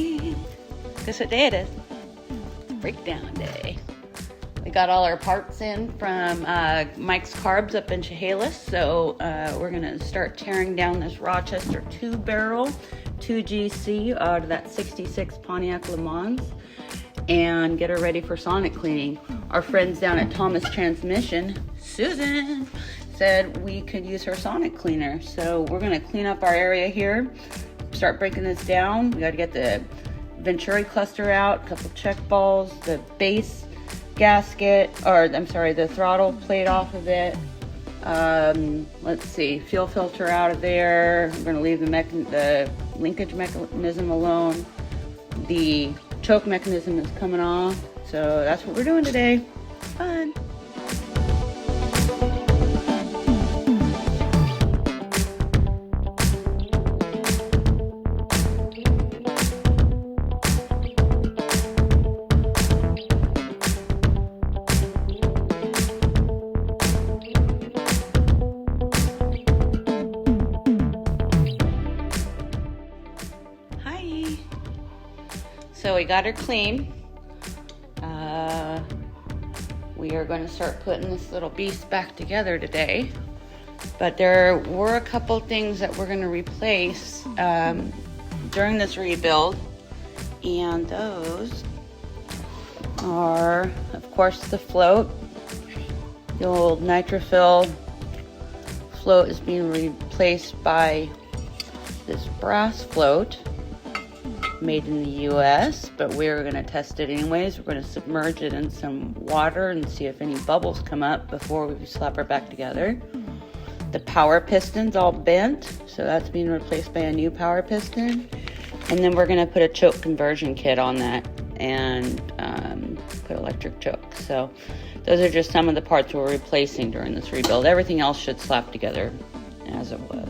morning. Guess what day it is? Breakdown day. We got all our parts in from Mike's Carbs up in Chehalis, so we're gonna start tearing down this Rochester 2-barrel 2GC out of that 66 Pontiac Le Mans and get her ready for sonic cleaning. Our friends down at Thomas Transmission, Susan, said we could use her sonic cleaner. So we're gonna clean up our area here, start breaking this down. We gotta get the Venturi cluster out, a couple check balls, the base gasket, or I'm sorry, the throttle plate off of it. Let's see, fuel filter out of there. We're gonna leave the linkage mechanism alone. The choke mechanism is coming off. So that's what we're doing today. Fun. So we got her clean. We are going to start putting this little beast back together today. But there were a couple things that we're going to replace during this rebuild. And those are, of course, the float. The old nitrofill float is being replaced by this brass float made in the US, but we're going to test it anyways. We're going to submerge it in some water and see if any bubbles come up before we slap her back together. The power piston's all bent, so that's being replaced by a new power piston. And then we're going to put a choke conversion kit on that and put electric choke. So those are just some of the parts we're replacing during this rebuild. Everything else should slap together as it was.